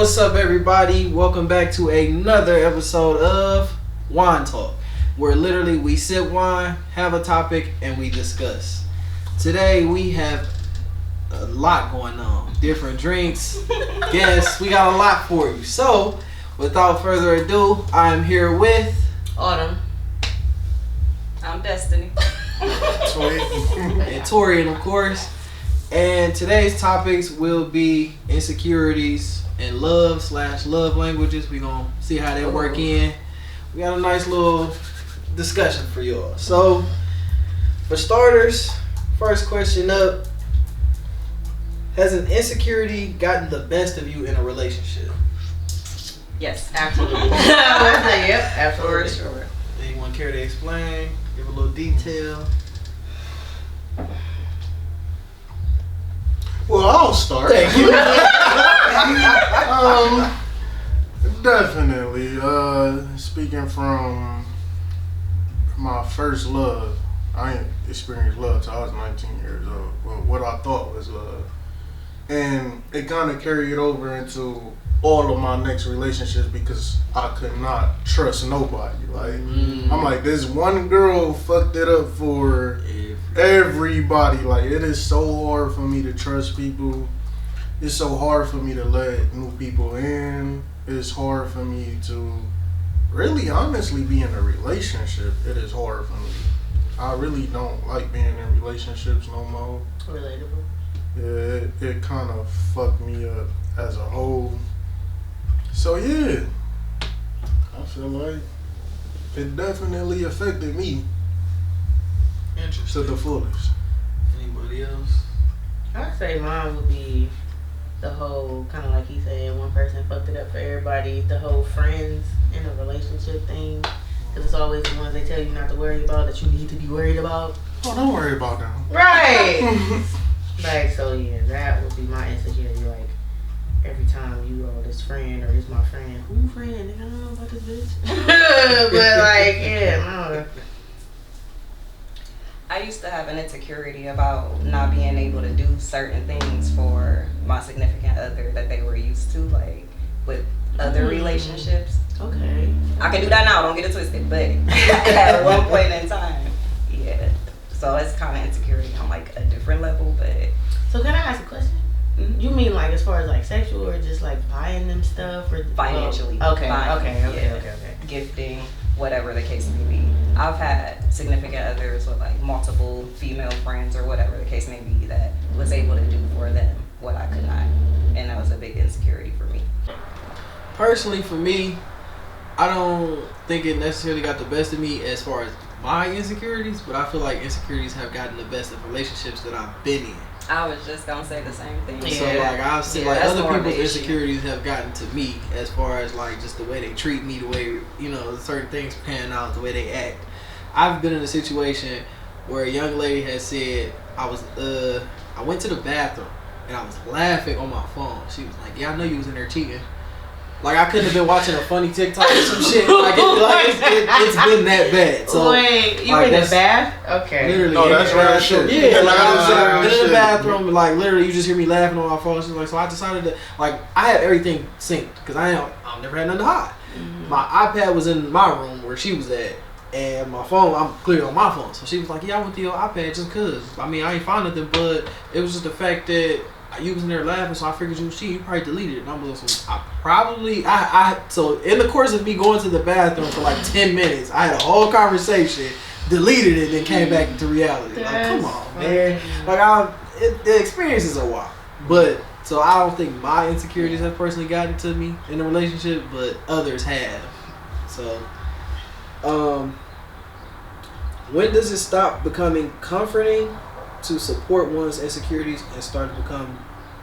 What's up, everybody? Welcome back to another episode of Wine Talk, where literally we sip wine, have a topic, and we discuss. Today we have a lot going on. Different drinks, guests, we got a lot for you. So, without further ado, I'm here with Autumn. I'm Destiny. and Torian, of course. And today's topics will be insecurities and love/love languages. We're going to see how they work in. We got a nice little discussion for y'all. So, for starters, first question up. Has an insecurity gotten the best of you in a relationship? Yes, absolutely. Yep, absolutely. For sure. Anyone care to explain? Give a little detail. Well, I'll start. Thank you. Definitely. Speaking from my first love, I ain't experienced love till I was 19 years old. Well, what I thought was love. And it kind of carried over into all of my next relationships because I could not trust nobody. Like, I'm like, this one girl fucked it up for everybody. Like, it is so hard for me to trust people. It's so hard for me to let new people in. It's hard for me to really honestly be in a relationship. It is hard for me. I really don't like being in relationships no more. Relatable. Yeah, it kind of fucked me up as a whole. So yeah, I feel like it definitely affected me to the fullest. Anybody else? I'd say mine would be the whole, kind of like he said, one person fucked it up for everybody. The whole friends in a relationship thing. Because it's always the ones they tell you not to worry about that you need to be worried about. Oh, don't worry about them. Right! Like, so yeah, that would be my insecurity. Like, every time you go, this friend or this my friend. Who friend? I don't know about this bitch. But like, yeah, no. I used to have an insecurity about not being able to do certain things for my significant other that they were used to, like with other relationships. Okay. I can do that now, don't get it twisted, but at one point in time, yeah. So it's kind of insecurity on like a different level, but. So can I ask a question? Mm-hmm. You mean like as far as like sexual or just like buying them stuff or financially? Okay. Buying, Okay. Gifting, whatever the case may be. I've had significant others with like multiple female friends or whatever the case may be that was able to do for them what I could not, and that was a big insecurity for me. Personally, for me, I don't think it necessarily got the best of me as far as my insecurities, but I feel like insecurities have gotten the best of relationships that I've been in. I was just gonna say the same thing. So like I've seen like other people's insecurities issue. have gotten to me as far as like just the way they treat me, the way certain things pan out, the way they act. I've been in a situation where a young lady has said I went to the bathroom and I was laughing on my phone. She was like, "Yeah, I know you was in there cheating." Like I couldn't have been watching a funny TikTok or some shit. Like it's been that bad. So wait, you like, in the bath? Okay. Literally. Oh, that's real shit. Yeah, like I was in the shit. bathroom, and like literally, you just hear me laughing on my phone. She's like, so I decided to I had everything synced because I've never had nothing to hide. Mm-hmm. My iPad was in my room where she was at, and my phone, I'm clearly on my phone. So she was like, yeah, I went to your iPad just cause. I mean, I ain't find nothing, but it was just the fact that you was in there laughing, so I figured you was cheating. You probably deleted it. And I'm listening. So in the course of me going to the bathroom for like 10 minutes, I had a whole conversation, deleted it, and then came back into reality. Like, come on, man. Like, the experiences are wild. But, so I don't think my insecurities have personally gotten to me in a relationship, but others have. So, when does it stop becoming comforting to support one's insecurities and start to become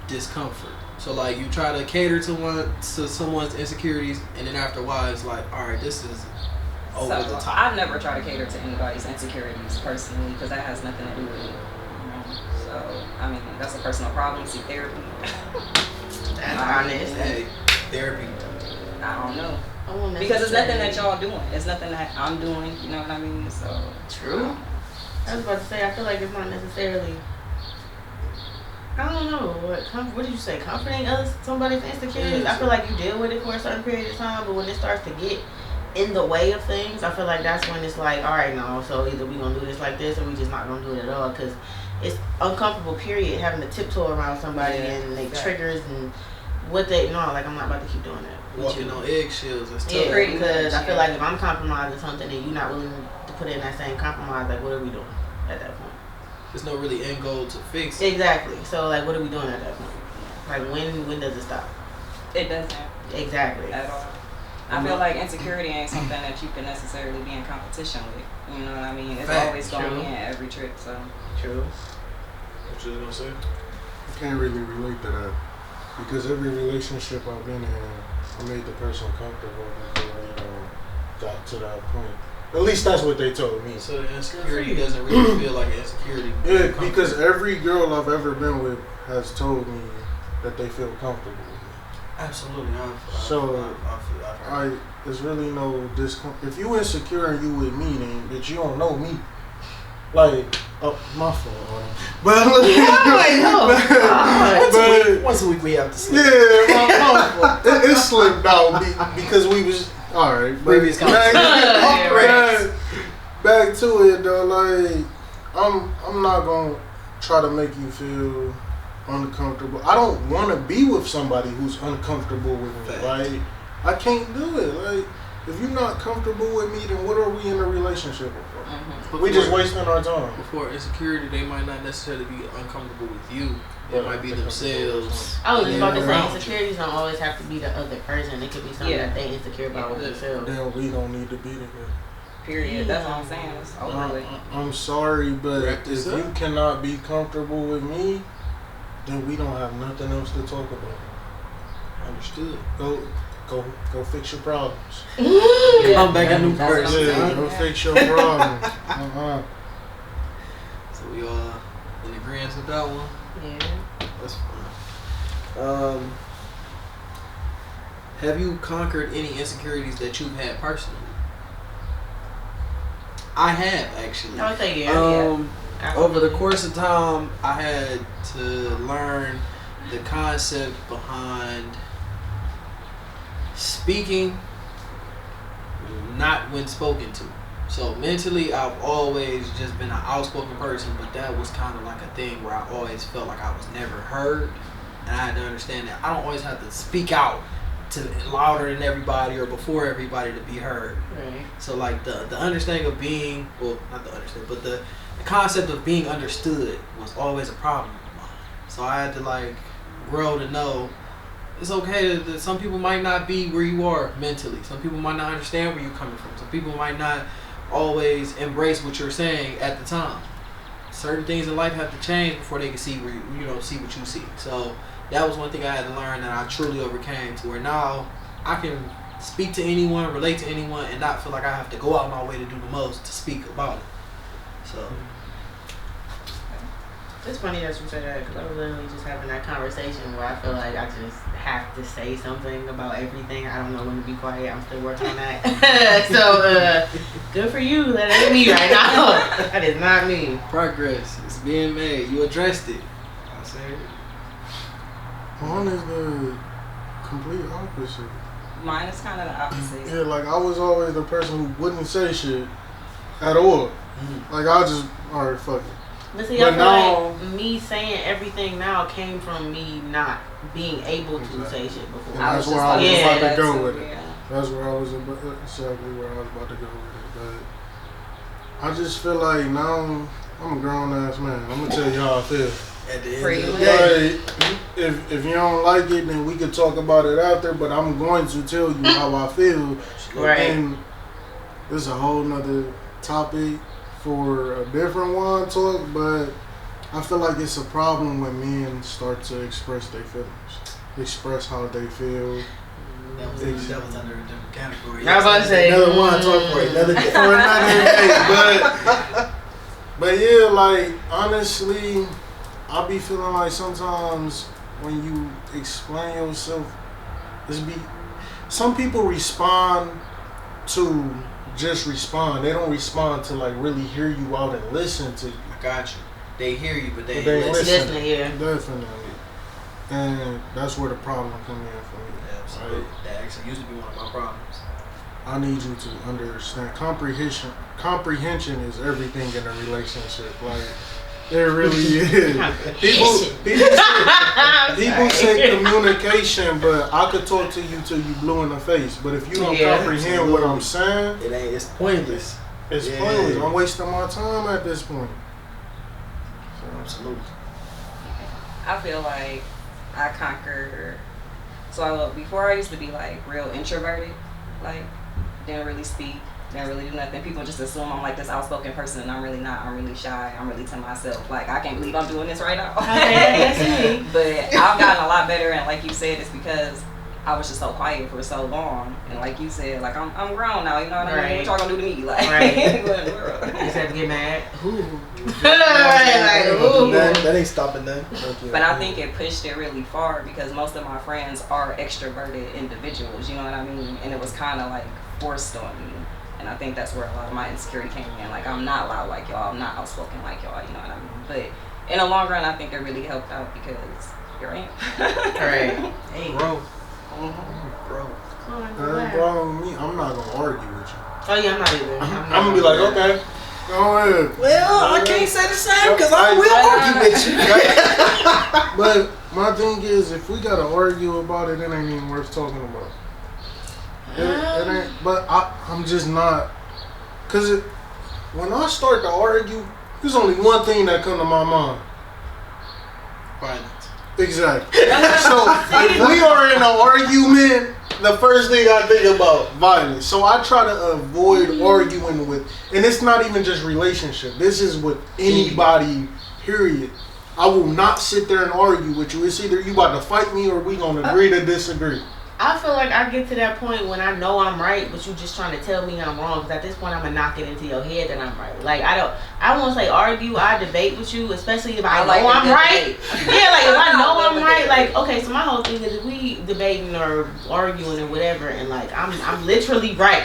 discomfort? So like you try to cater to someone's insecurities, and then after a while it's like, all right, this is over the top. I never try to cater to anybody's insecurities personally because that has nothing to do with it. So I mean that's a personal problem. See therapy. That's honest. Hey, therapy. I don't know. Because it's nothing that y'all doing. It's nothing that I'm doing. You know what I mean? So true. I was about to say, I feel like it's not necessarily I don't know. What did you say? Comforting somebody's insecurities? I feel like you deal with it for a certain period of time, but when it starts to get in the way of things, I feel like that's when it's like, all right, no, so either we gonna do this like this or we just not gonna do it at all, because it's uncomfortable, period, having to tiptoe around somebody and they triggers and what they know. Like, I'm not about to keep doing that. Walking on eggshells and stuff. Yeah, because I feel like if I'm compromising something and you're not willing to put in that same compromise, like, what are we doing at that point? There's no really end goal to fix. Exactly. So, like, what are we doing at that point? Like, when does it stop? It doesn't. Exactly. At all. I feel like insecurity ain't something that you can necessarily be in competition with. You know what I mean? It's always going to be in every trip, so. True. What you gonna say? I can't really relate to that because every relationship I've been in, I made the person comfortable before got to that point. At least that's what they told me. So the insecurity doesn't really feel like an insecurity. Yeah, because every girl I've ever been with has told me that they feel comfortable with me. Absolutely. There's really no discomfort. If you insecure and you with me, then bitch, you don't know me. Like, my fault. But once a week we have to sleep. Yeah, my fault. It slipped out because we was alright. Previous conversation. Back to it though. Like, I'm not gonna try to make you feel uncomfortable. I don't want to be with somebody who's uncomfortable with me. Like, I can't do it. Like, if you're not comfortable with me, then what are we in a relationship for? We just wasting our time. Before insecurity, they might not necessarily be uncomfortable with you. It might be themselves. I was just about to say, insecurities don't always have to be the other person. It could be something that they insecure about with themselves. Then we don't need to be together. Period. That's what I'm saying. It's overly. I'm sorry, but if you cannot be comfortable with me, then we don't have nothing else to talk about. Understood. Go fix your problems. Come back a new person. Yeah, go fix your problems. So we all in agreement with that one? Yeah. That's fine. Have you conquered any insecurities that you've had personally? I have, actually. I would say yeah. Over the course of time, I had to learn the concept behind speaking, not when spoken to. So mentally, I've always just been an outspoken person, but that was kind of like a thing where I always felt like I was never heard, and I had to understand that I don't always have to speak out to louder than everybody or before everybody to be heard. Right. So like the understanding of being, well, not the understanding, but the concept of being understood was always a problem of mine. So I had to like grow to know it's okay that some people might not be where you are mentally. Some people might not understand where you're coming from. Some people might not always embrace what you're saying at the time. Certain things in life have to change before they can see where see what you see. So that was one thing I had to learn that I truly overcame, to where now I can speak to anyone, relate to anyone, and not feel like I have to go out my way to do the most to speak about it. So it's funny that you said that, because I was literally just having that conversation where I feel like I just have to say something about everything. I don't know when to be quiet. I'm still working on that. So, good for you. That ain't me right now. That is not me. Progress is being made. You addressed it. I said it. Mine is the complete opposite. Mine is kind of the opposite. Yeah, like I was always the person who wouldn't say shit at all. Like I just, alright, fuck it. But see, I feel like me saying everything now came from me not being able to say shit before. And that's where I was about to go with it. Yeah. That's where I was exactly where I was about to go with it. But I just feel like now I'm a grown ass man. I'm gonna tell you how I feel. At the Pretty end of the day. Like, if you don't like it, then we could talk about it after. But I'm going to tell you how I feel. Right. And this is a whole nother topic for a different one talk. But I feel like it's a problem when men start to express their feelings, express how they feel. That was under a different category. I was about to say another one talk for another day. For another day. But yeah, like honestly, I be feeling like sometimes when you explain yourself, some people respond to just respond. They don't respond to like really hear you out and listen to you. I got you. they hear you, but they They ain't listen. listen. Listening, yeah. Definitely. And that's where the problem come in for me. Absolutely. That actually used to be one of my problems. I need you to understand. Comprehension is everything in a relationship. Like, it really is. People say communication, but I could talk to you till you blue in the face. But if you don't comprehend what I'm saying, it's pointless. It's pointless. I'm wasting my time at this point. Absolutely. I feel like I conquered. So before I used to be like real introverted, like didn't really speak, didn't really do nothing. People just assume I'm like this outspoken person, and I'm really not. I'm really shy. I'm really to myself. Like I can't believe I'm doing this right now. That's me. But I've gotten a lot better, and like you said, it's because I was just so quiet for so long. And like you said, like I'm grown now. You know what I mean? What y'all gonna do to me? Like, you just have to get mad. Ooh. That ain't stopping that. But I think it pushed it really far because most of my friends are extroverted individuals, you know what I mean? And it was kind of like forced on me. And I think that's where a lot of my insecurity came in. Like, I'm not loud like y'all, I'm not outspoken like y'all, you know what I mean? But in the long run, I think it really helped out because here I am. Right. Hey. Bro. Bro. That problem with me, I'm not going to argue with you. Oh, yeah, I'm not either. I'm going to be like, okay. Go ahead. Well, I can't say the same because I will argue with you. But my thing is, if we gotta argue about it, it ain't even worth talking about. It ain't. But I'm just not. Cause when I start to argue, there's only one thing that come to my mind. Violence. Exactly. So if we are in an argument, the first thing I think about violence. So I try to avoid arguing with, and it's not even just relationship. This is with anybody, period. I will not sit there and argue with you. It's either you about to fight me or we gonna agree to disagree. I feel like I get to that point when I know I'm right, but you just trying to tell me I'm wrong. Because at this point, I'm gonna knock it into your head that I'm right. Like I won't say argue. I debate with you, especially if I know I'm right. Yeah, like if I know I'm right. Like okay, so my whole thing is if we debating or arguing or whatever, and like I'm literally right,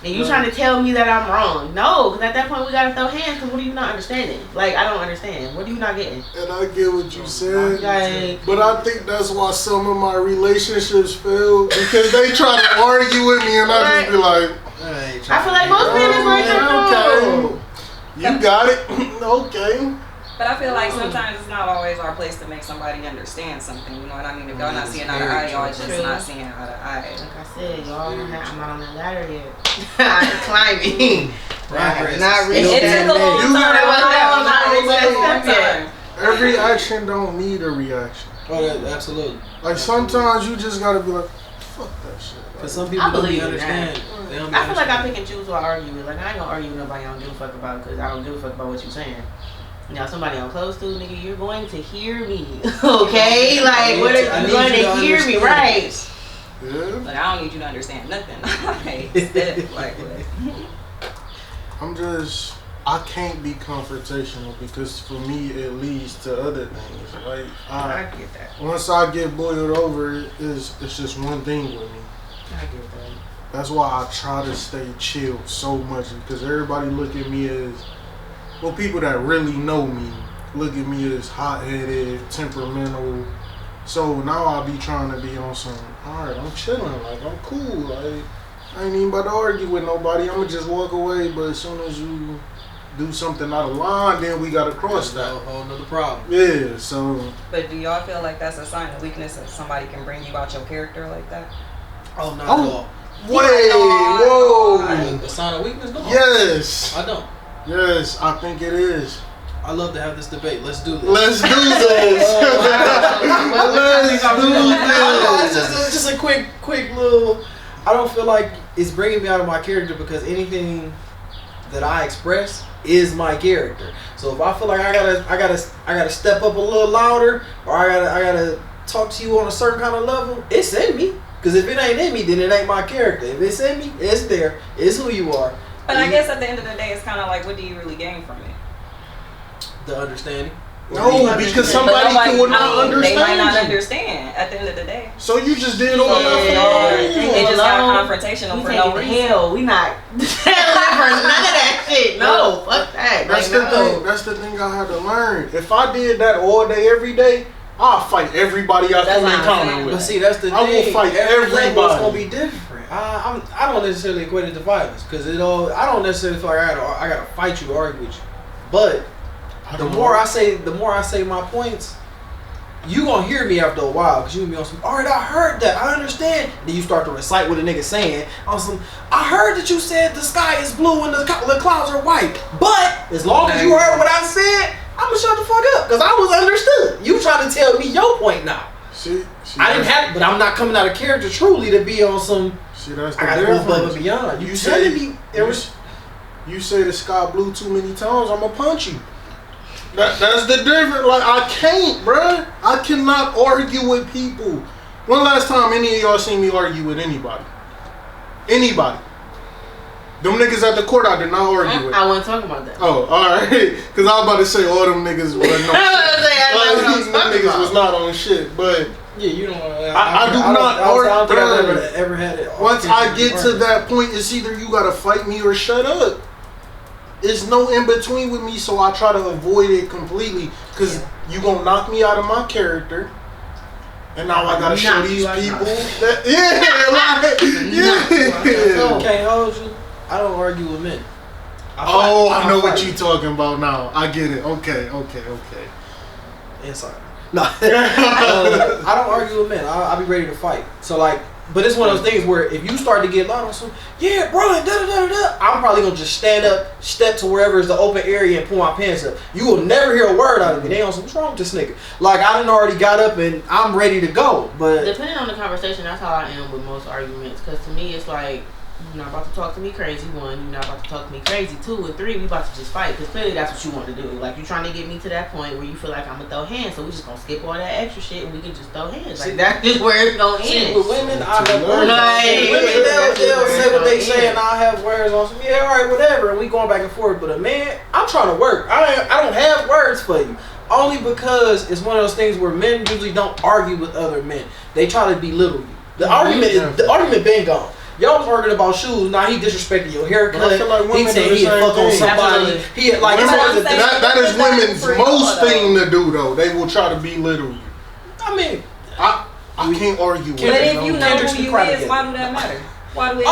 and you trying to tell me that I'm wrong. No, because at that point we gotta throw hands. Because what are you not understanding? Like I don't understand. What are you not getting? And I get what you said, Okay. but I think that's why some of my relationships fail because they try to argue with me, and I just be like, I feel like most men is like that though. Okay, you got it. Okay. But I feel like sometimes it's not always our place to make somebody understand something. You know what I mean? If y'all not seeing eye to eye, y'all just not seeing eye to eye. Like I said, y'all, I'm not on that ladder yet. I'm climbing. Not reached It took a long time. Every action don't need a reaction. Oh, absolutely. Like sometimes you just gotta be like, fuck that shit. Because some people don't even understand. I feel like I pick and choose who I argue with. Like I ain't gonna argue with nobody I don't give a fuck about because I don't give a fuck about what you're saying. Now somebody I'm close to, nigga, you're going to hear me, okay? Like, what are you going to hear me, right? Yeah. Like, I don't need you to understand nothing. I can't be confrontational because for me it leads to other things. Like I get that. Once I get boiled over, it's just one thing with me. I get that. That's why I try to stay chill so much because everybody look at me as, well, people that really know me look at me as hot-headed, temperamental. So now I be trying to be on some, alright, I'm chilling, like I'm cool, like I ain't even about to argue with nobody. I'ma just walk away, but as soon as you do something out of line, then we gotta cross that. A whole nother problem. Yeah, so. But do y'all feel like that's a sign of weakness if somebody can bring you out your character like that? Oh, not at all. Wait, whoa. A sign of weakness? No. Yes. I don't. Yes, I think it is. I love to have this debate. Let's do this. Let's do this. It's just a quick little. I don't feel like it's bringing me out of my character because anything that I express is my character. So if I feel like I gotta step up a little louder, or I gotta talk to you on a certain kind of level, it's in me. Because if it ain't in me, then it ain't my character. If it's in me, it's there. It's who you are. But I guess at the end of the day, it's kind of like, what do you really gain from it? The understanding. No, because somebody will not understand. They might not understand at the end of the day. So you just did all that. It just got confrontational for no reason. Hell, we not for none of that shit. No, fuck that. That's like, the thing. That's the thing I had to learn. If I did that all day, every day, I'll fight everybody I come in encounter with. But see, that's the thing. I will fight everybody. It's gonna be different. I don't necessarily equate it to violence because I don't necessarily feel like I gotta fight you or argue with you. But the more I say my points, you gonna hear me after a while because you gonna be on some. All right, I heard that. I understand. Then you start to recite what a nigga saying on some. I heard that you said the sky is blue and the clouds are white. But as long as you heard what I said, I'm gonna shut the fuck up because I was understood. You trying to tell me your point now. I didn't have, but I'm not coming out of character truly to be on some. See, that's the I gotta go above and beyond. You telling me you say the sky blue too many times, I'm gonna punch you. That's the difference. Like, I can't, bruh. I cannot argue with people. When last time any of y'all seen me argue with anybody? Anybody? Them niggas at the court I did not argue with. I wasn't talking about that. Oh, alright. Because I was about to say all them niggas wasn't on shit. Them niggas was not on shit. But yeah, you don't. I do not argue. I don't think I've ever had it. Once I get to that point, it's either you gotta fight me or shut up. There's no in between with me, so I try to avoid it completely. Cause you gonna knock me out of my character, and now I gotta show these people that So, can't hold you. I don't argue with men. I know what you talking about now. I get it. Okay. Inside. No, I don't argue with men. I'll be ready to fight. So like. But it's one of those things where if you start to get loud on some, yeah, bro, I'm probably gonna just stand up, step to wherever is the open area and pull my pants up. You will never hear a word out of me. They on some, what's wrong with this nigga? Like I done already got up and I'm ready to go. But depending on the conversation, that's how I am with most arguments. Because to me, it's like you're not about to talk to me crazy. 1, you're not about to talk to me crazy. 2, and 3, we about to just fight. Because clearly that's what you want to do. Like you're trying to get me to that point where you feel like I'm gonna throw hands. So we just gonna skip all that extra shit and we can just throw hands. Like that's just where it's gonna end. With women, I have words. Women, they'll say what they say and I'll have words on some. Yeah, all right, whatever. And we going back and forth. But a man, I'm trying to work. I don't have words for you. Only because it's one of those things where men usually don't argue with other men. They try to belittle you. The argument been gone. Y'all was arguing about shoes. Now he disrespecting your haircut. I feel like he said he'd fuck on somebody. That is women's most thing to do though. They will try to belittle you. I mean, I can't argue with it. But if you know who you is, why do that matter? Why do it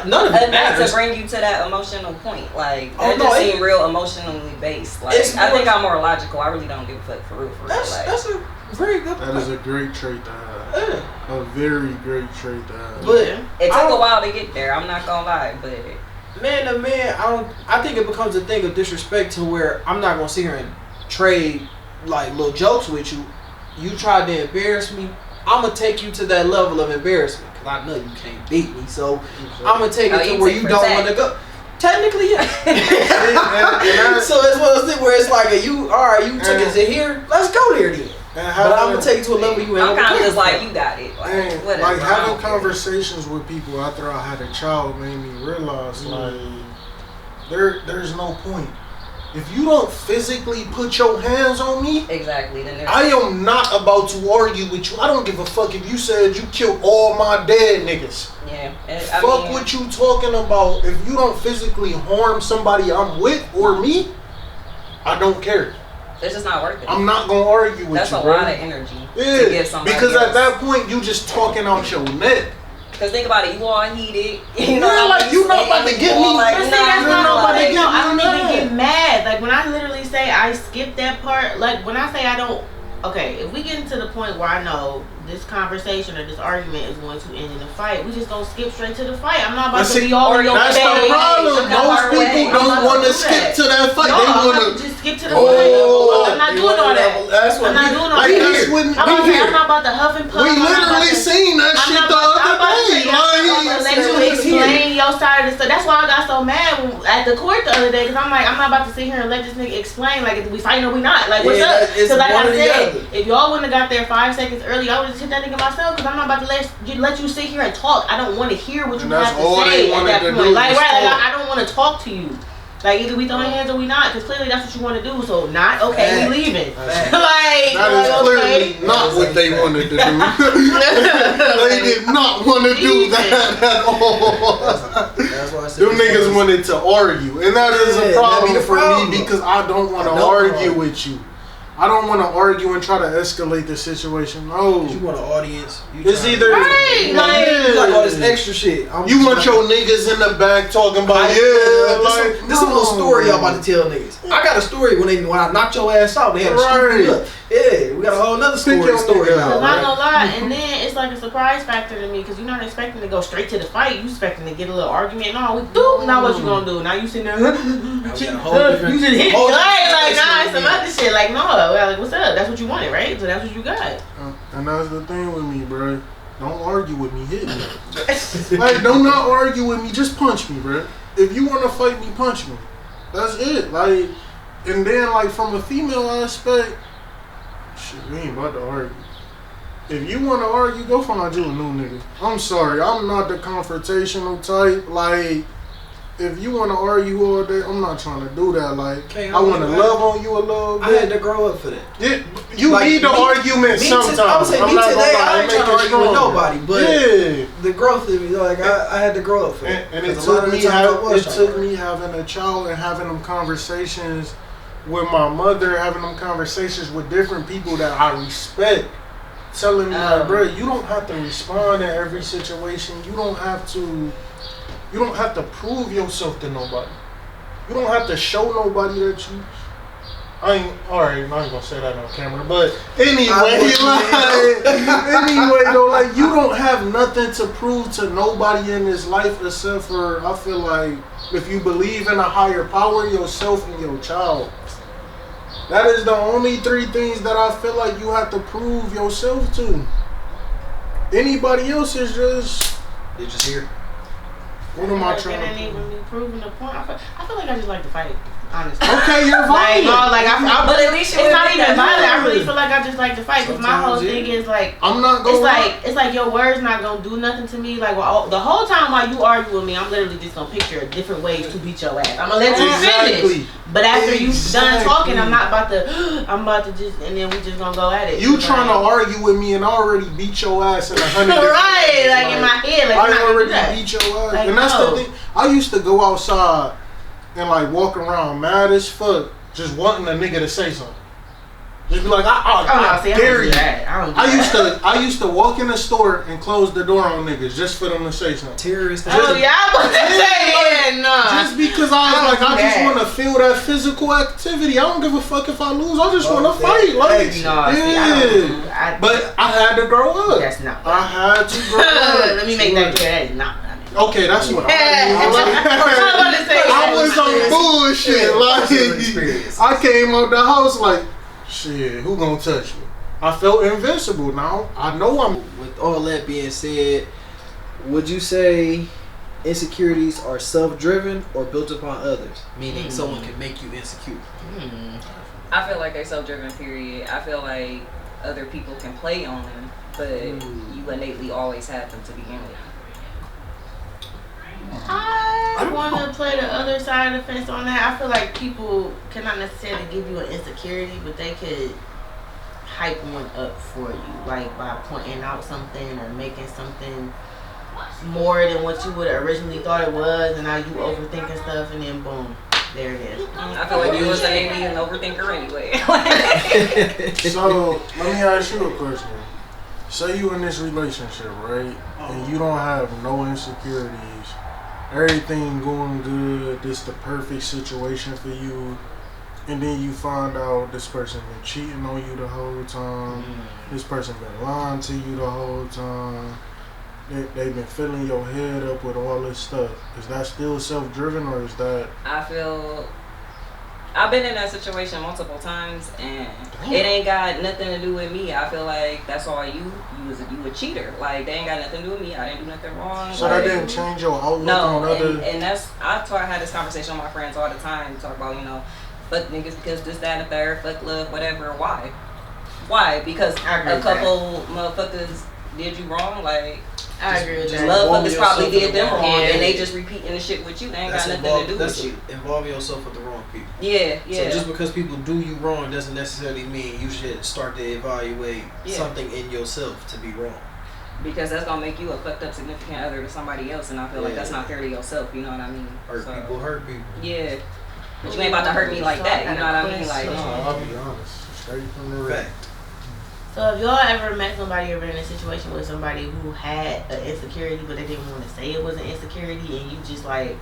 none of it matters. To bring you to that emotional point. Like, that just seemed real emotionally based. Like, I think I'm more logical. I really don't give a fuck for real. That's a very good point. That is a great trait to have. Yeah. A very great trait to have. But it took a while to get there. I'm not gonna lie, but man to man, I think it becomes a thing of disrespect to where I'm not gonna sit here and trade like little jokes with you. You tried to embarrass me. I'm gonna take you to that level of embarrassment because I know you can't beat me. So I'm gonna take it to where you don't want to go. Technically, yeah. So it's one of those things where it's like, you took it to here. Let's go there then. But I'm gonna take you to a level you ain't. I'm kind of just like, you got it. Like having conversations with people after I had a child made me realize like there's no point. If you don't physically put your hands on me, exactly, then I am not about to argue with you. I don't give a fuck if you said you killed all my dead niggas. Yeah. Fuck what you talking about. If you don't physically harm somebody I'm with or me, I don't care. It's just not worth it. I'm not gonna argue with That's you. That's a lot of energy to give somebody because else. At that point you just talking out your neck. Because think about it, you all heated. You know, like you not about to get me. I don't even get mad. Like when I literally say I skip that part. Like when I say I don't. Okay, if we get into the point where I know this conversation or this argument is going to end in a fight, we just gonna skip straight to the fight. I'm not about to be all in your face. That's the problem. Most people don't want to skip to that fight. No, they want to just skip to the fight. I'm not doing all that. I'm not doing all that. I'm not about to huff and puff. We literally seen that shit the other day. I'm gonna let you explain your side of the stuff. That's why I got so mad at the court the other day, because I'm like, I'm not about to sit here and let this nigga explain like if we fighting or we not. Like what's up? Because like I said, if y'all wouldn't have got there 5 seconds early, I would have hit that nigga myself, because I'm not about to let you sit here and talk. I don't want to hear what you have to say at that point. Like I don't want to talk to you. Like either we throwing hands or we not, because clearly that's what you want to do. So not okay, we leaving. That is clearly not what they wanted to do. They did not want to do that at all. That's why I said them niggas wanted to argue, and that is a problem for me because I don't want to argue with you. I don't want to argue and try to escalate the situation. No. You want an audience. It's either right, like all this extra shit. You want your niggas in the back talking about this is a little story y'all about to tell niggas. I got a story when I knocked your ass out. They had to scoop you up. Yeah, we got a whole nother story now. I'm not gonna lie, and then it's like a surprise factor to me because you're not expecting to go straight to the fight. You expecting to get a little argument. No, we do. Now what you gonna do? Now you sitting there. You should hit me. Like nah, it's some other shit. Like no, like what's up? That's what you wanted, right? So that's what you got. And that's the thing with me, bro. Don't argue with me. Hit me. Like don't not argue with me. Just punch me, bro. If you want to fight me, punch me. That's it. Like, and then like from a female aspect. Shit, we ain't about to argue. If you want to argue, go find you a new nigga. I'm sorry, I'm not the confrontational type. Like, if you want to argue all day, I'm not trying to do that. Like, I want to love on you a little bit. I had to grow up for that. Yeah, you like, need the argument sometimes. I would say me today, I ain't trying to argue with nobody, but the growth of me, like, I had to grow up for that. And it took me having a child and having them conversations with my mother, having them conversations with different people that I respect, telling me like, bro, you don't have to respond in every situation. You don't have to prove yourself to nobody. You don't have to show nobody that you. I ain't gonna say that on camera, but anyway, though, like you don't have nothing to prove to nobody in this life except for I feel like if you believe in a higher power, yourself and your child. That is the only three things that I feel like you have to prove yourself to. Anybody else is just... They're just here. What am I trying to do? It ain't even be proving the point. I feel like I just like to fight, honestly. Okay, you're violent. But at least it's not even violent. I really feel like I just like to fight. Because my whole thing is like... I'm not going It's like your words not going to do nothing to me. Like the whole time while you argue with me, I'm literally just going to picture different ways to beat your ass. I'm going to let you finish. But after you done talking, I'm about to just, and then we just gonna go at it. You trying to argue with me and I already beat your ass in 100 right, like in my head. Like I already beat your ass. Like, and that's the thing. I used to go outside and like walk around mad as fuck, just wanting a nigga to say something. Just be like, I dare you. I used to walk in the store and close the door on niggas just for them to say something. Terrorist. I was about to say just because I was I just want to feel that physical activity. I don't give a fuck if I lose. I just want to fight. But I had to grow up. That's not. I had to grow up. Let me make that clear. That is not. Okay, that's what I was on bullshit. Like I came out the house like. Shit, who gonna touch me? I felt invincible now. I know I'm. With all that being said, would you say insecurities are self-driven or built upon others? Meaning someone can make you insecure. I feel like they're self-driven, period. I feel like other people can play on them, but you innately always have them to begin with. I want to play the other side of the fence on that. I feel like people cannot necessarily give you an insecurity, but they could hype one up for you, like by pointing out something or making something more than what you would have originally thought it was, and now you overthinking stuff, and then boom, there it is. I feel like you was innately an overthinker anyway. So let me ask you a question. Say you in this relationship, right, and you don't have no insecurities. Everything going good, this the perfect situation for you, and then you find out this person been cheating on you the whole time, this person been lying to you the whole time, they've been filling your head up with all this stuff. Is that still self-driven or is that... I've been in that situation multiple times, and it ain't got nothing to do with me. I feel like that's all you a cheater. Like, they ain't got nothing to do with me. I didn't do nothing wrong. So that didn't change your outlook on other... and that's... I had this conversation with my friends all the time. Talk about, fuck niggas because this, that, and the third, fuck love, whatever. Why? Why? Because a couple motherfuckers did you wrong? Like... I agree with that. Motherfuckers probably did them wrong, and they just repeating the shit with you. They ain't got nothing to do with you. Involving yourself with the wrong people. Yeah. So just because people do you wrong doesn't necessarily mean you should start to evaluate something in yourself to be wrong. Because that's gonna make you a fucked up significant other to somebody else, and I feel like that's not fair to yourself. You know what I mean? Hurt people. Yeah, but you ain't about to hurt me like that. You know what I mean? Like, I'll be honest, straight from the fact. So if y'all ever met somebody or been in a situation with somebody who had an insecurity, but they didn't want to say it was an insecurity, and you just like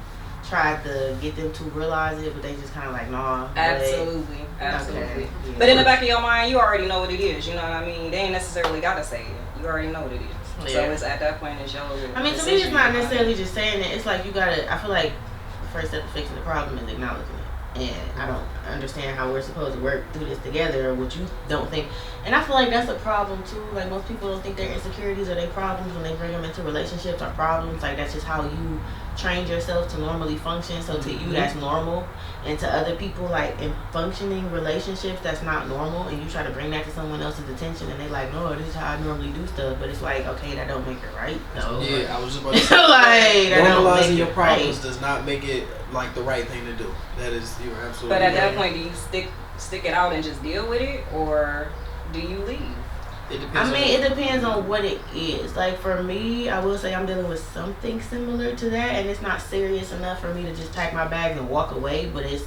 tried to get them to realize it, but they just kind of like, nah. Absolutely. Okay. Yeah. But in the back of your mind, you already know what it is. You know what I mean? They ain't necessarily gotta say it. You already know what it is. Yeah. So it's at that point, it's your I mean, to me, it's not necessarily just saying it. It's like you gotta. I feel like the first step to fixing the problem is acknowledging it. And I don't understand how we're supposed to work through this together, or what you don't think. And I feel like that's a problem too. Like most people don't think their insecurities are their problems when they bring them into relationships or problems. Like that's just how you trained yourself to normally function. So to you, that's normal. And to other people, like in functioning relationships, that's not normal. And you try to bring that to someone else's attention, and they like, no, this is how I normally do stuff. But it's like, okay, that don't make it right. No. Yeah, I was just about to say. Like, normalizing your problems does not make it like the right thing to do. That is, you're absolutely. But at right. that point, do you stick it out and just deal with it, or do you leave? It depends. I mean, it depends on what it is. Like for me, I will say I'm dealing with something similar to that, and it's not serious enough for me to just pack my bags and walk away. But it's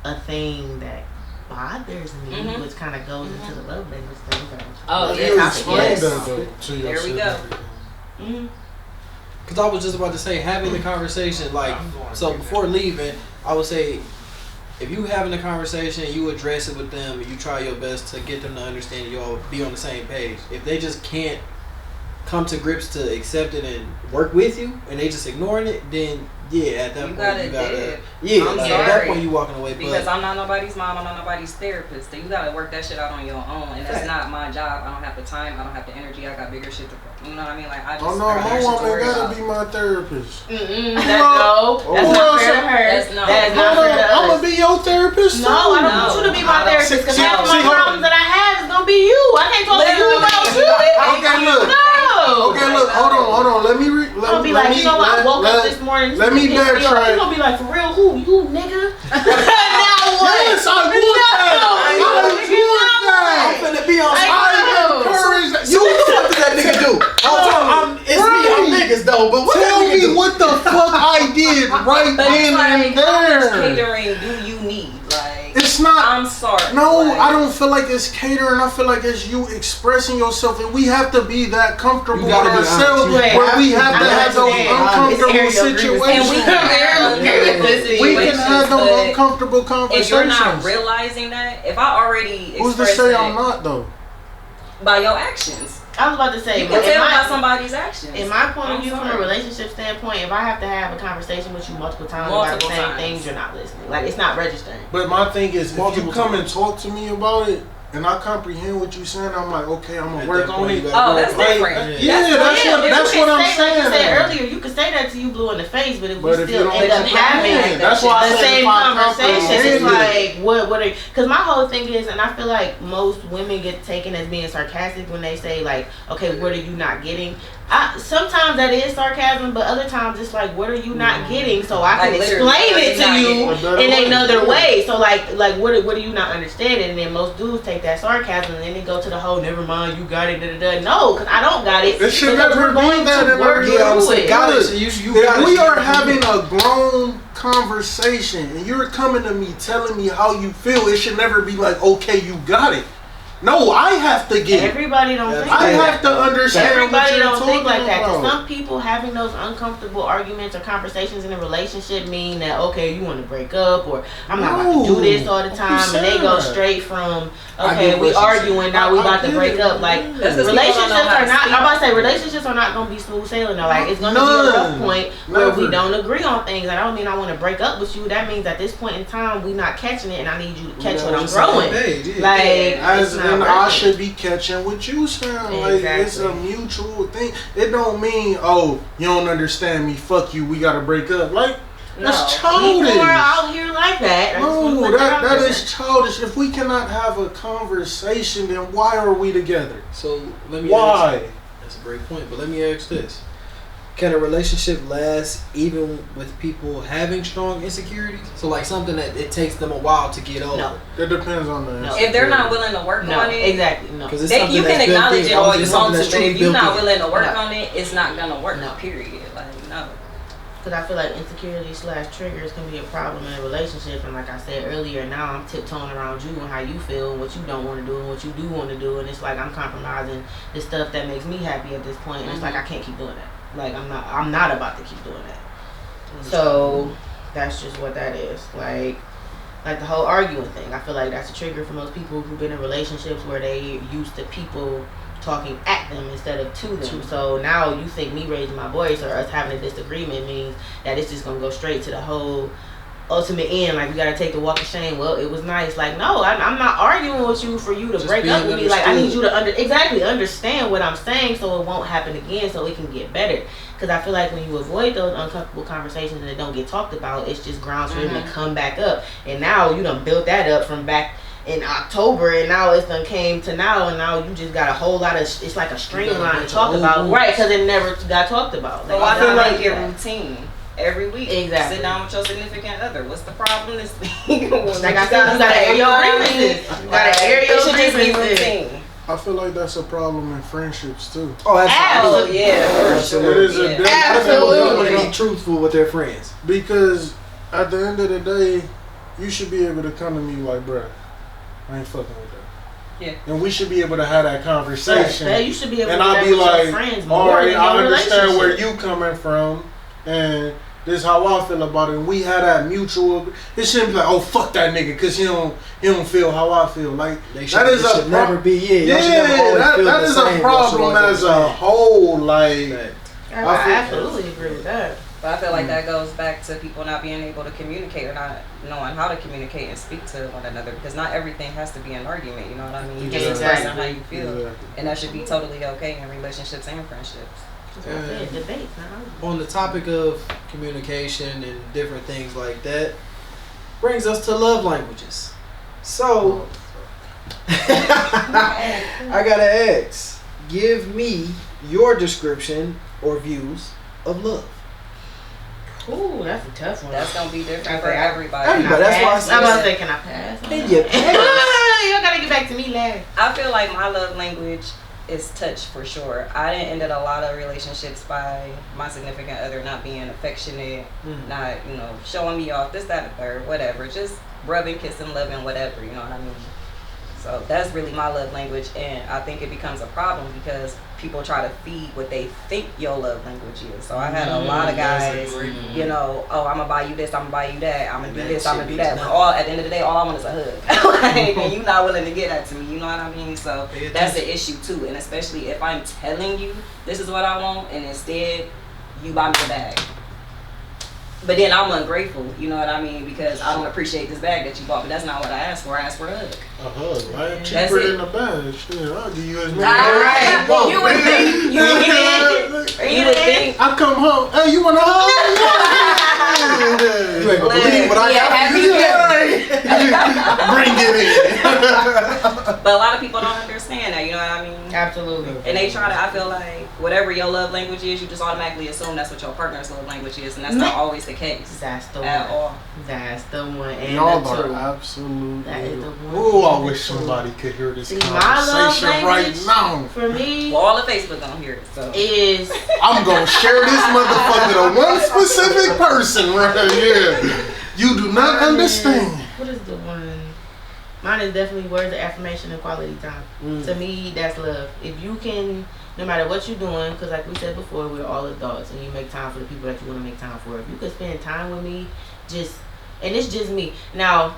a thing that bothers me, which kind of goes into the love language thing. Oh, You explained yes. that though to There yourself. we go. Because I was just about to say, having the conversation, like, so before leaving, I would say, if you having a conversation, you address it with them, and you try your best to get them to understand, you all be on the same page. If they just can't come to grips to accept it and work with you, and they just ignoring it, then yeah, at that point you gotta at that point you walking away. Because I'm not nobody's mom, I'm not nobody's therapist. So you gotta work that shit out on your own, and that's not my job. I don't have the time, I don't have the energy. I got bigger shit to. You know what I mean? Like I just. Oh no, my woman gotta be my therapist. That's not fair to her. That's not fair to us. I'm gonna be your therapist. No, I don't want you to be my therapist. Because half of my problems that I have is gonna be you. I can't talk to you about you. Okay, look. No. Okay, look. Hold on. Let me. I'll be like, you know what? I woke up this morning. Let me backtrack. You gonna be like, for real? Who? You, nigga? Now what? Yes, I want that. I'm finna be on. I encourage that. So what the fuck does that nigga do? It's me. I'm niggas though. But what Tell that nigga me do? what the fuck I did right then and How much there. catering do you need? Like, It's not. I'm sorry. No, like, I don't feel like it's catering. I feel like it's you expressing yourself, and we have to be that comfortable with ourselves where we have to have those uncomfortable situations. And we can have those uncomfortable conversations. If you're not realizing that, if I already Who's to expressed say that I'm not though? by your actions, I was about to say, you can tell by somebody's actions. In my point of view, from a relationship standpoint, if I have to have a conversation with you multiple times about the same things, you're not listening. Like, it's not registering. But my thing is, if you come and talk to me about it, and I comprehend what you're saying, I'm like, okay, I'm gonna work on it. Oh, that's different. That's what I'm saying. Like you said earlier, you could say that to you blue in the face, but if we if still you end up having that's why the same conversation, it's like, what are, because my whole thing is, and I feel like most women get taken as being sarcastic when they say like, okay, what are you not getting? Sometimes that is sarcasm, but other times it's like, what are you not getting? So I can explain it to you in another way. So like what are you not understanding? And then most dudes take that sarcasm and then they go to the whole, never mind, you got it, No, because I don't got it. It should never be that. If we are having a grown conversation and you're coming to me telling me how you feel, it should never be like, okay, you got it. No, I have to get it. Everybody don't think I like have to understand. Everybody don't think like that. About. Some people having those uncomfortable arguments or conversations in a relationship mean that, okay, you want to break up, or I'm not about to do this all the time, and they go straight from, okay, we arguing, now we about to break up. Like, relationships are not, I'm about to say, relationships are not going to be smooth sailing though. Like, it's going to be a rough point where we don't agree on things. I don't mean I want to break up with you. That means at this point in time, we not catching it, and I need you to catch what I'm throwing. Like, and I should be catching what you saying. Like, it's a mutual thing. It don't mean, oh, you don't understand me, fuck you, we gotta break up. Like, that's childish. People are out here like that. No, that is childish. If we cannot have a conversation, then why are we together? So let me why? That's a great point, but let me ask this. can a relationship last even with people having strong insecurities? So like something that it takes them a while to get over. No. It depends on the. No. If they're not willing to work on it, exactly, no. Because you can acknowledge it all you want to, but if you're not willing willing to work on it, it's not gonna work. No. Period. Like no. Because I feel like insecurity / triggers can be a problem in a relationship. And like I said earlier, now I'm tiptoeing around you and how you feel and what you don't want to do and what you do want to do. And it's like I'm compromising the stuff that makes me happy at this point. And it's like I can't keep doing that. Like I'm not about to keep doing that. So that's just what that is. Like the whole arguing thing. I feel like that's a trigger for most people who've been in relationships where they used to people talking at them instead of to them. So now you think me raising my voice or us having a disagreement means that it's just gonna go straight to the whole ultimate end. Like we gotta take the walk of shame. Well, it was nice. Like no, I'm not arguing with you for you to just break up with me. Like I need you to understand what I'm saying so it won't happen again, so it can get better. Because I feel like when you avoid those uncomfortable conversations and they don't get talked about, it's just grounds for them to come back up. And now you done built that up from back in October, and now it's done came to now, and now you just got a whole lot of it's like a streamline to talk about, right? Because it never got talked about. So I feel like your routine every week. Exactly. Sit down with your significant other. What's the problem this week? Like I said, you gotta air your grievances. You gotta air your grievances. I feel like that's a problem in friendships too. Oh, absolutely. Yeah, for sure. It is a big Absolutely. People want to be truthful with their friends. Because at the end of the day, you should be able to come to me like, bruh, I ain't fucking with that. Yeah. And we should be able to have that conversation. Yeah, you should be able and to I'll have be with like, your friends all more right, than I your understand where relationship. you coming from, and this is how I feel about it. And we had that mutual. It shouldn't be like, oh fuck that nigga, because he don't feel how I feel. Like that is a never be. that is a problem as a whole. Like I absolutely agree with that. But I feel like that goes back to people not being able to communicate or not knowing how to communicate and speak to one another, because not everything has to be an argument, you know what I mean? You just express how you feel, and that should be totally okay in relationships and friendships. Debate, on the topic of communication and different things like that, brings us to love languages. So, I gotta ask, give me your description or views of love. Ooh, that's a tough one. That's gonna be different for everybody. That's why I said. I'm about to say, can I pass? You You gotta get back to me last. I feel like my love language is touch for sure. I didn't ended a lot of relationships by my significant other not being affectionate, not, showing me off, this, that, and the third, whatever. Just rubbing, kissing, loving, whatever, you know what I mean? So that's really my love language, and I think it becomes a problem because people try to feed what they think your love language is. So I had a lot of guys, oh, I'm gonna buy you this, I'm gonna buy you that, I'm gonna do this, I'm gonna do that. But at the end of the day, all I want is a hug. Like, and you're not willing to get that to me, you know what I mean? So that's the issue too, and especially if I'm telling you this is what I want, and instead you buy me the bag. But then I'm ungrateful, you know what I mean? Because I don't appreciate this bag that you bought, but that's not what I asked for. I asked for a hug. A hug, right? That's Cheaper it. than a bag. Shit, I'll give you as many. Right. You would think. You would think. I come home. Hey, you want a hug? You ain't gonna believe what I got for you. Bring it in. But a lot of people don't understand that, you know what I mean? Absolutely. And they try to, I feel like, whatever your love language is, you just automatically assume that's what your partner's love language is, and that's not always the case. That's the at one. all. That's the one. And Y'all the are two. absolutely. That is the one. Ooh, I wish somebody could hear this See, my love conversation right language now. for me Well, all of Facebook gonna hear it, so. is I'm gonna share this motherfucker to one specific person right here. You do not understand. What is the one? Mine is definitely words of affirmation and quality time. To me, that's love. If you can, no matter what you're doing, because like we said before, we're all adults, and you make time for the people that you want to make time for. If you could spend time with me, and it's just me. Now,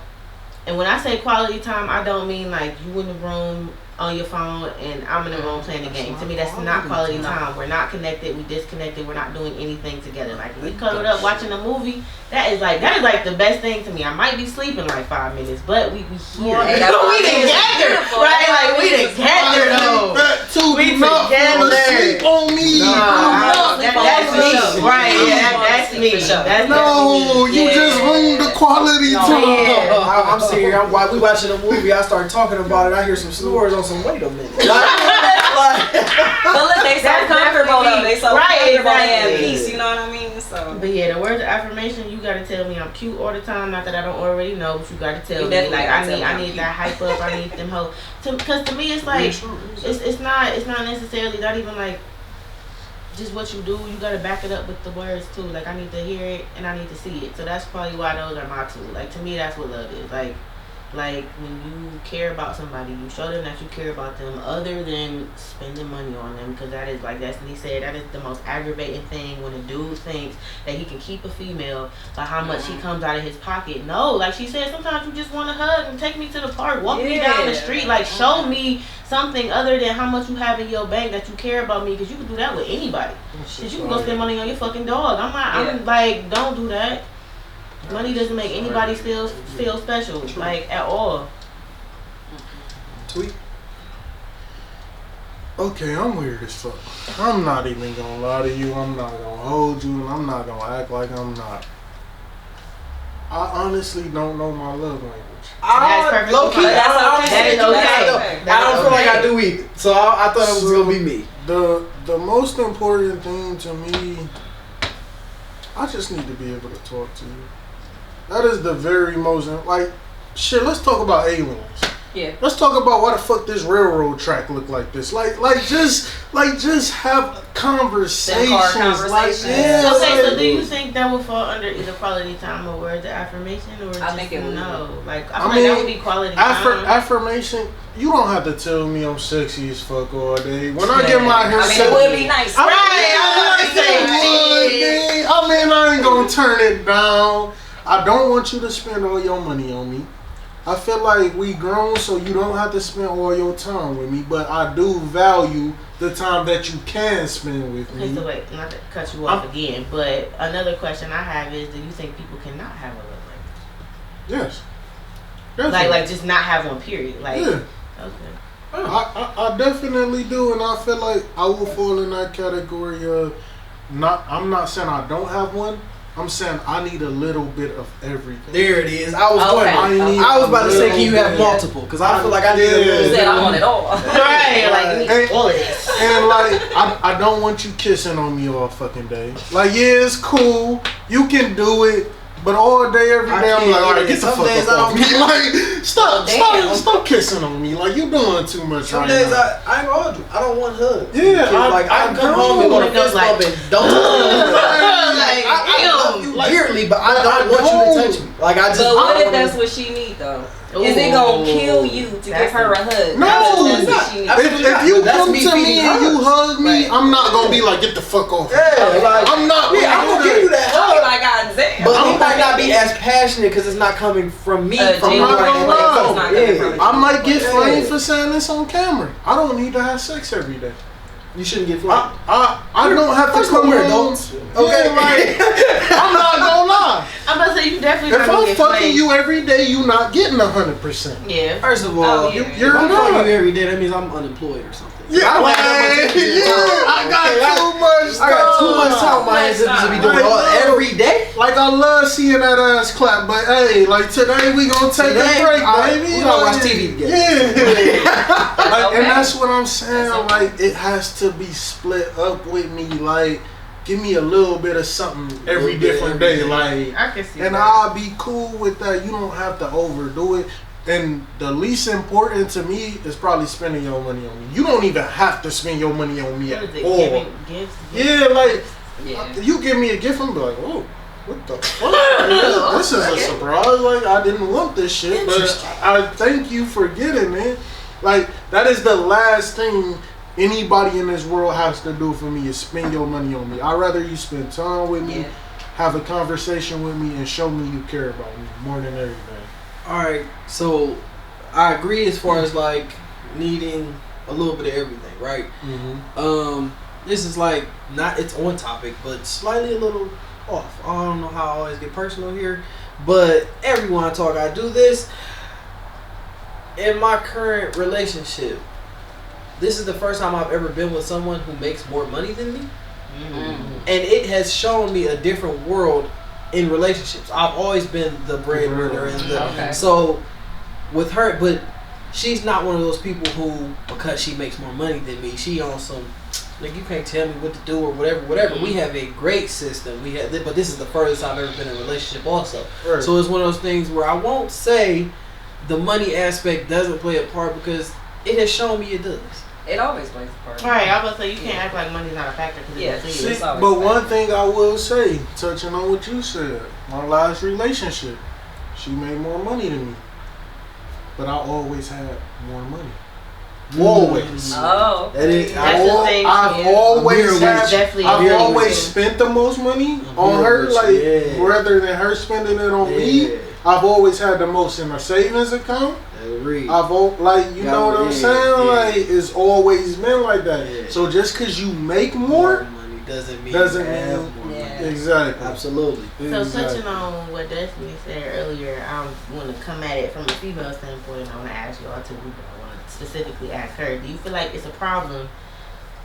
and when I say quality time, I don't mean like you in the room on your phone and I'm in the room playing the game. To me, that's not quality time. We're not connected. We disconnected. We're not doing anything together. Like we cuddled up watching a movie. That is like the best thing to me. I might be sleeping like 5 minutes, but we here. Hey, We together, right? Like we together though. That too, We do not fall together. asleep on me. That's me, right? Yeah, that's me. That's No, you just ruined the quality time. I'm sitting here. While we watching a movie, I start talking about it. I hear some snores on some. Wait a minute. But look, they so comfortable though. They so comfortable and But yeah, the words of affirmation, you gotta tell me I'm cute all the time. Not that I don't already know, but you gotta tell You me. definitely Like gotta tell me I I'm need cute. that hype up. I need them hoes. Because to me, it's like it's not necessarily not even like just what you do. You gotta back it up with the words too. Like I need to hear it and I need to see it. So that's probably why those are my two. Like to me, that's what love is. Like when you care about somebody, you show them that you care about them other than spending money on them, because that is, like Destiny said, that is the most aggravating thing when a dude thinks that he can keep a female by how much he comes out of his pocket. No, like she said, sometimes you just want to hug and take me to the park, walk me down the street, like show me something other than how much you have in your bank that you care about me, because you can do that with anybody. Because you can go spend money on your fucking dog. I'm like, don't do that. Money doesn't make anybody feel special, like at all. Tweet. Okay, I'm weird as fuck. I'm not even gonna lie to you. I'm not gonna hold you, and I'm not gonna act like I'm not. I honestly don't know my love language. That's perfectly Low key, fine. that is okay. I don't feel like I do either. So I thought it was gonna be me. The most important thing to me, I just need to be able to talk to you. That is the very most, like, shit, let's talk about aliens. Yeah. Let's talk about why the fuck this railroad track look like this. Like just have conversations. Like, yeah, okay, so like, do you think that would fall under either quality time or words of affirmation, or I just think it would. no? Like I feel like that would be quality time. Affirmation, you don't have to tell me I'm sexy as fuck all day. When I get my hair it would be nice. I ain't gonna turn it down. I don't want you to spend all your money on me. I feel like we grown, so you don't have to spend all your time with me. But I do value the time that you can spend with me. Okay, so wait, not to cut you off again, but another question I have is, do you think people cannot have a love language? Yes. Definitely. Like just not have one, period. Like, yeah. Okay. I definitely do, and I feel like I will fall in that category of I'm not saying I don't have one. I'm saying I need a little bit of everything. There it is. I was Okay. I was about to say, can you have multiple? Because I feel like I need a You little. said I want it all. Right, like you need all of this. And like, I don't want you kissing on me all fucking day. Like, yeah, it's cool. You can do it. But all day, every day, I'm like, all right, get the fuck up off me. Like, stop kissing on me. Like, you doing too much Some right days now. I ain't gonna hold you. I don't want hugs. Yeah, I come home and want to fist bump and don't I love you dearly, but I don't want you to touch me. Like I just. But what if I that's what she need though? Is it gonna kill you to give her a hug? No, That's what she needs. if you That's come me to me feeding and you hugs. hug me, Right. I'm not gonna be like, get the fuck off. Yeah, like I'm not. yeah, I'm gonna give you that Oh hug. my God, damn. But it might not be as passionate because it's not coming from me. From I'm you not right gonna now. lie. It's not coming from you. I might get Yeah. framed for saying this on camera. I don't need to have sex every day. You shouldn't get flamed. I don't have to First of come all, we're home. adults. Yeah, Okay. like, I'm not gonna lie. I'm about to say you definitely If not gonna I'm get fucking flamed. you every day, you not getting 100%. Yeah. First of all, Oh, yeah. You're if I'm not. fucking you every day, that means I'm unemployed or something. Yeah, I don't like, have that much yeah, I got too much time. I got too much time on my hands to be doing I all know. every day. Like, I love seeing that ass clap, but hey, like today we gonna take Today, a break, alright, baby. we gonna Like, watch TV together. Yeah. Like, Okay. and that's what I'm saying. That's okay. Like, it has to be split up with me. Like, give me a little bit of something every Little bit different every day. day. Like, I can see and that. I'll be cool with that. You don't have to overdo it. And the least important to me is probably spending your money on me. You don't even have to spend your money on me What at is it, all. giving gifts? Yeah, like, Yeah. you give me a gift, I'm be like, oh, what the fuck? This is a surprise. Like, I didn't want this shit, but I thank you for getting it. Like, that is the last thing anybody in this world has to do for me is spend your money on me. I'd rather you spend time with me, Yeah. have a conversation with me, and show me you care about me more than everything. Alright, so I agree as far as like needing a little bit of everything, right? Mm-hmm. This is like not it's on topic, but slightly a little off. I don't know how I always get personal here, but everyone I talk, I do this. In my current relationship, this is the first time I've ever been with someone who makes more money than me. And it has shown me a different world in relationships. I've always been the breadwinner and the Okay. so with her, but she's not one of those people who, because she makes more money than me, she on some Like, you can't tell me what to do or whatever. We have a great system. But this is the furthest I've ever been in a relationship also. Right. So it's one of those things where I won't say the money aspect doesn't play a part because it has shown me it does. It always plays a part. Right, I was about to say, you can't act like money's not a factor. See, but one thing I will say, touching on what you said, my last relationship, she made more money than me. But I always had more money. Always. Oh, that is. I've always spent the most money on her, like rather than her spending it on me. I've always had the most in a savings account. I've like, you know what I'm saying? Like, it's always been like that. Yeah. So just because you make more money doesn't mean more. Exactly. Absolutely. So touching on what Destiny said earlier, I want to come at it from a female standpoint. I want to ask y'all too. I want to specifically ask her. Do you feel like it's a problem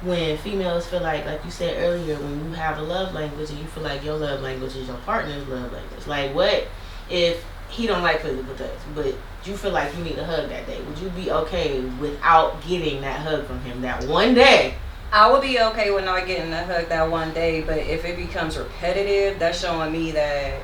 when females feel like you said earlier, when you have a love language and you feel like your love language is your partner's love language? Like, what if he don't like physical touch, but you feel like you need a hug that day? Would you be okay without getting that hug from him that one day? I would be okay with not getting a hug that one day, but if it becomes repetitive, that's showing me that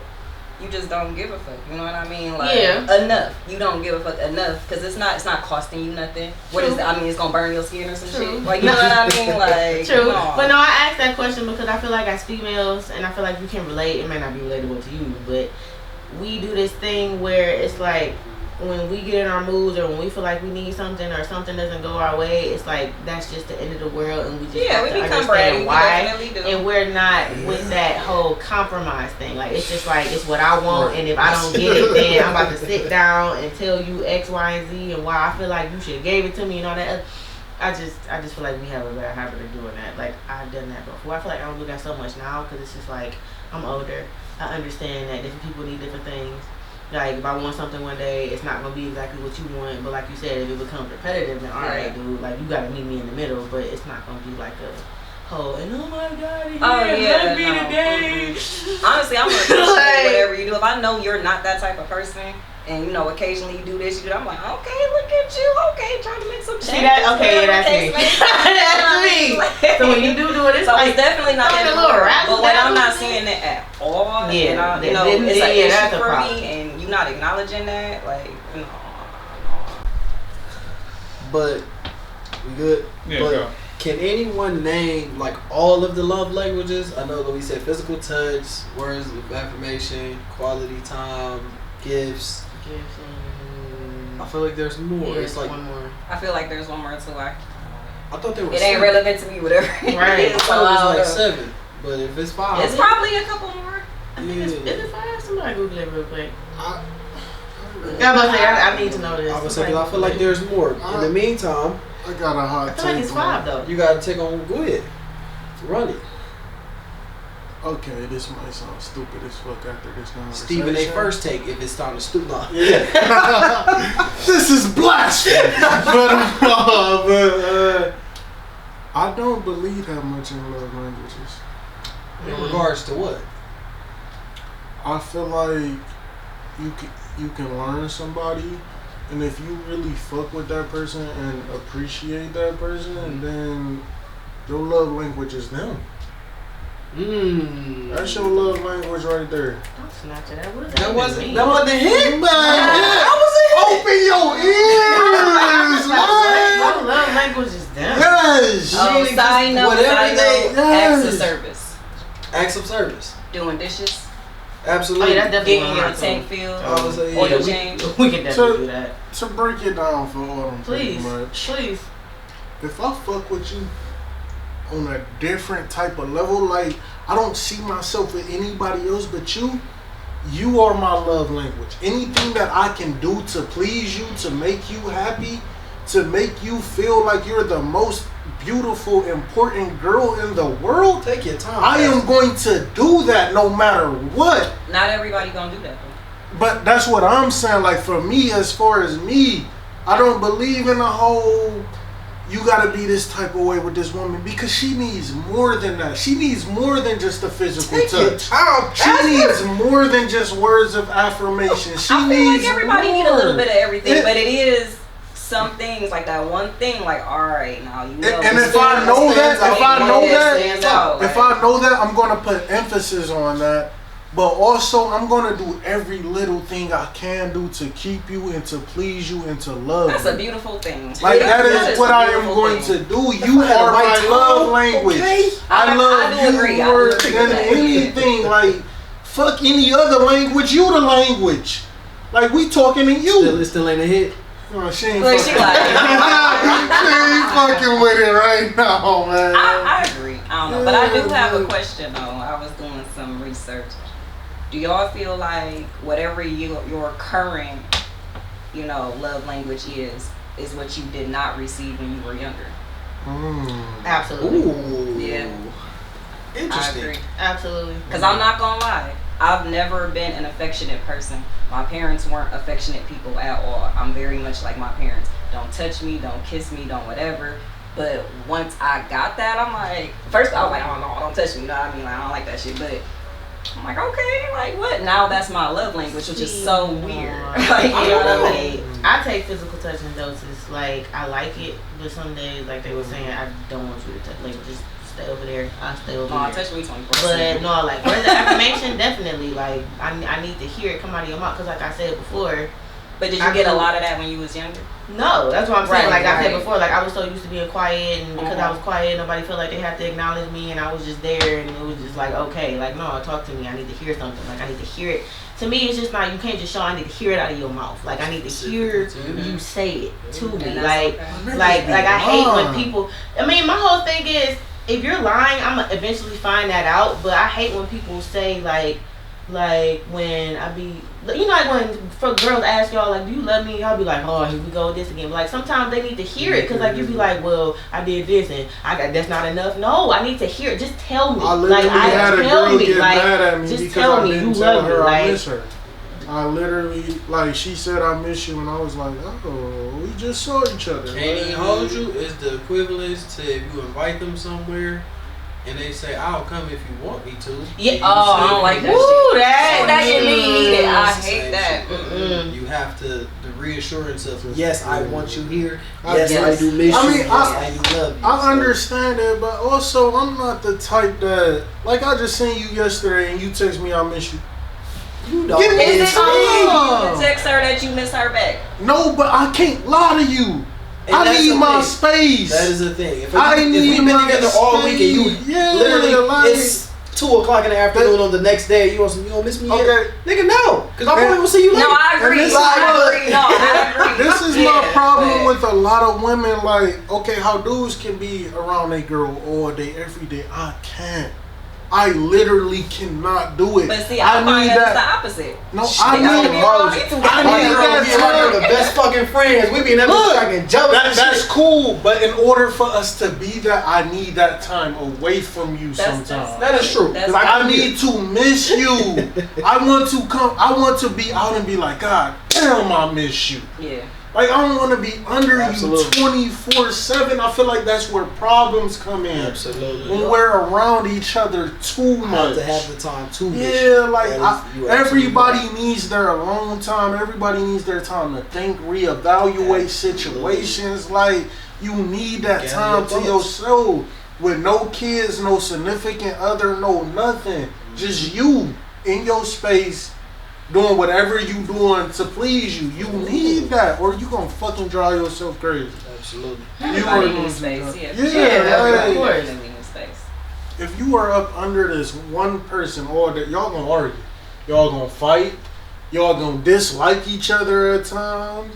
you just don't give a fuck. You know what I mean? Like, enough. You don't give a fuck enough, because it's not costing you nothing. What is it? I mean, it's gonna burn your skin or some shit. Like, you know what I mean? Like, true. But no, I asked that question because I feel like as females, and I feel like you can relate. It may not be relatable to you, but we do this thing where it's like, when we get in our moods or when we feel like we need something or something doesn't go our way, it's like that's just the end of the world, and we just have to understand why. And we're not with that whole compromise thing. Like, it's just like, it's what I want, and if I don't get it, then I'm about to sit down and tell you X, Y, and Z and why I feel like you should have gave it to me and all that. I just feel like we have a bad habit of doing that. Like, I've done that before. I feel like I don't do that so much now because it's just like, I'm older. I understand that different people need different things. Like, if I want something one day, it's not going to be exactly what you want. But like you said, if it becomes repetitive, then all right, dude, like, you got to meet me in the middle. But it's not going to be like a whole, and oh my God, hug me today. Honestly, I'm going to appreciate whatever you do. If I know you're not that type of person, and you know, occasionally you do this, you do that, I'm like, okay, look at you, okay, trying to make some changes. See that? Okay, that's me. That's me. So when you do it, it's so like, it's definitely not that important. But when I'm not seeing it at all, and I, you know, it's an issue for me, and you're not acknowledging that, like, no. But we good. Yeah, but go. Can anyone name like all of the love languages? I know that we said physical touch, words of affirmation, quality time, gifts. I feel like there's more. Yeah, it's like one more. I feel like there's one more too. I thought there was. It ain't relevant to me, whatever. Right. I thought it was like 7, but if it's 5, it's probably a couple more. Is it 5? Somebody Google it real quick. I need to know this. I feel like there's more. In the meantime, I got a hot take. I feel like it's 5 though. You gotta take on. Go ahead, run it. Okay, this might sound stupid as fuck after this conversation. Stephen A. first take if it's time to stoop. No. Yeah. This is blasphemy. but I don't believe that much in love languages. In regards to what? I feel like you can learn somebody, and if you really fuck with that person and appreciate that person, then your love language is them. That's your love language right there. Don't snatch it. That wasn't the hit, man. Open your ears, man. Your love language is them. Yes. Side note, acts of service. Acts of service. Doing dishes. Absolutely. That's definitely getting your tank filled. Oil change. We can definitely do that. To break it down for all them, please. If I fuck with you on a different type of level, like, I don't see myself with anybody else but you. You are my love language. Anything that I can do to please you, to make you happy, to make you feel like you're the most beautiful, important girl in the world, take your time. I am going to do that no matter what. Not everybody gonna do that. But that's what I'm saying. Like, for me, as far as me, I don't believe in the whole you gotta be this type of way with this woman, because she needs more than that. She needs more than just a physical touch. She needs more than just words of affirmation. She I feel needs like everybody more. needs a little bit of everything, but it is some things, like that one thing, like, all right, now you know. And if I know that, I'm gonna put emphasis on that. But also, I'm gonna do every little thing I can do to keep you and to please you and to love you. That's a beautiful thing. Like that is what I am going to do. You are my love language. Okay. I love you more than anything. Like fuck any other language. You the language. Like we talking to you. Still ain't a hit. Oh, she ain't Like, fucking. She ain't fucking with it right now, man. I agree. I don't know, but I do have a question though. I was doing some research. Do y'all feel like whatever your current, love language is what you did not receive when you were younger? Absolutely. Ooh. Yeah. Interesting. I agree. Absolutely. Because I'm not gonna lie, I've never been an affectionate person. My parents weren't affectionate people at all. I'm very much like my parents. Don't touch me, don't kiss me, don't whatever. But once I got that, I'm like, first I was like, oh no, don't touch me. You know what I mean? Like, I don't like that shit. But I'm like, okay, like what? Now that's my love language, which is so weird. Like, you know what I mean? I take physical touch in doses. Like, I like it, but some days, like they were saying, I don't want you to touch. Like, just stay over there. I'll stay over there. Touch me 24/7. But no, like, where's the affirmation? Definitely. Like, I need to hear it come out of your mouth. Because, like I said before. But did you get a lot of that when you was younger? No, that's what I'm saying. Right, like I said before, like I was so used to being quiet, and because I was quiet, nobody felt like they had to acknowledge me, and I was just there, and it was just like, okay, like no, talk to me. I need to hear something. Like I need to hear it. To me, it's just not. You can't just show. I need to hear it out of your mouth. Like I need to hear you say it to me. Like I hate when people. I mean, my whole thing is if you're lying, I'm gonna eventually find that out. But I hate when people say like when I be. Like when girls ask y'all, like, do you love me? Y'all be like, oh, here we go with this again. But, like, sometimes they need to hear it. Because, like, you be like, well, I did this and that's not enough. No, I need to hear it. Just tell me. I literally had a girl get mad at me just because tell I me didn't you tell love her me. I Like, miss her. I literally, she said I miss you, and I was like, oh, we just saw each other. Can't even hold you is the equivalent to if you invite them somewhere and they say, I'll come if you want me to. Yeah. Oh, I don't like that shit. That shit needed. I hate that. You have to, the reassurance of, yes, I want you here. Yes, I do miss you. I mean, yes, I do love you. I understand it, but also I'm not the type that, like I just seen you yesterday and you text me I miss you. You don't Give me Is it time. you text her that you miss her back? No, but I can't lie to you. And I that's need the my thing. space. That is the thing. If I we've need been my together all week and you literally, like, it's 2:00 in the afternoon on the next day, you don't miss me yet? Okay. Nigga, no. Because I probably will see you later. No, I agree. And this I agree. No, I agree. This is my problem with a lot of women. Like, okay, how dudes can be around a girl all day, every day. I can't. I literally cannot do it. But see, I find that it's the opposite. No, I need that We're the best fucking friends. We be in that fucking jump. That's cool, but in order for us to be that, I need that time away from you sometimes. That is true. That's Because I need to miss you. I want to come. I want to be out and be like, God damn, I miss you. Yeah. Like, I don't want to be under Absolutely. you 24/7. I feel like that's where problems come in. Absolutely. When we're around each other too I have much. to have the time to miss Yeah, you. like you everybody needs their alone time. Everybody needs their time to think, reevaluate situations. Like, you need that Gather time your to thoughts. yourself. With no kids, no significant other, no nothing. Just you in your space. Doing whatever you doing to please you. You need that, or you gonna fucking drive yourself crazy. Absolutely. Everybody needs space. Yeah, Everybody like, needs space. if you are up under this one person all day, y'all gonna argue. Y'all gonna fight. Y'all gonna dislike each other at times.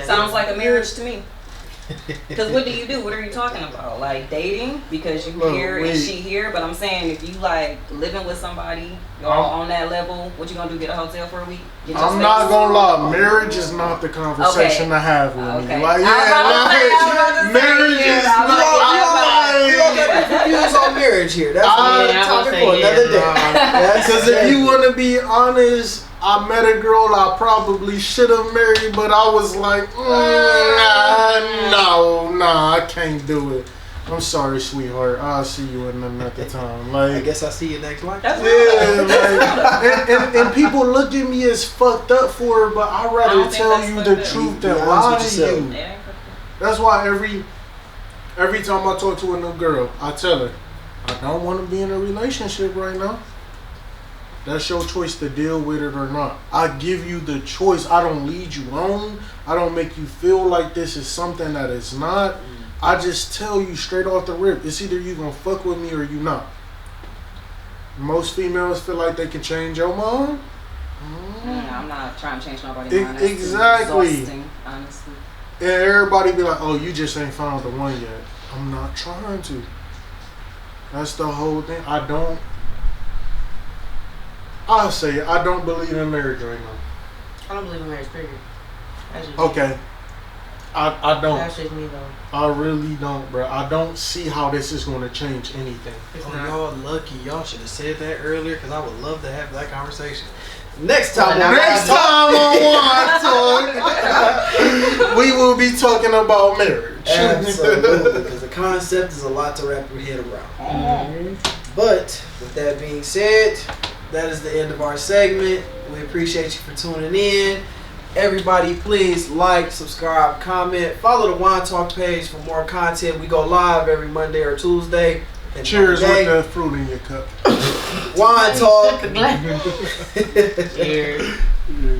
Sounds like a marriage to me. Because what do you do? What are you talking about? Like dating? Because you here and she here. But I'm saying if you like living with somebody, y'all on that level, what you gonna do? Get a hotel for a week? Get your I'm space? not gonna lie, marriage is not the conversation to have with me. Like, marriage is not. Views on marriage here. That's a topic for another day. Because if you want to be honest, I met a girl I probably should have married, but I was like, nah, I can't do it. I'm sorry, sweetheart. I'll see you in another time. Like, I guess I see you next life. and people look at me as fucked up for it, but I'd rather tell you the truth than lie to you. That's why every time I talk to a new girl, I tell her, I don't want to be in a relationship right now. That's your choice to deal with it or not. I give you the choice. I don't lead you on. I don't make you feel like this is something that it's not. I just tell you straight off the rip. It's either you gonna fuck with me or you not. Most females feel like they can change your mind. I'm not trying to change nobody's mind. That's Exactly. exhausting, honestly. And everybody be like, oh, you just ain't found the one yet. I'm not trying to. That's the whole thing. I'll say it. I don't believe in marriage right now. I don't believe in marriage, period. That's just Okay. I don't. That's just me, though. I really don't, bro. I don't see how this is going to change anything. It's Oh, not. y'all lucky. Y'all should have said that earlier because I would love to have that conversation. Next time Well, on Next time on Wine Talk, we will be talking about marriage. Absolutely, because the concept is a lot to wrap your head around. But with that being said, that is the end of our segment. We appreciate you for tuning in. Everybody, please like, subscribe, comment, follow the Wine Talk page for more content. We go live every Monday or Tuesday. Cheers with the fruit in your cup. Wine Talk. Cheers. Yeah.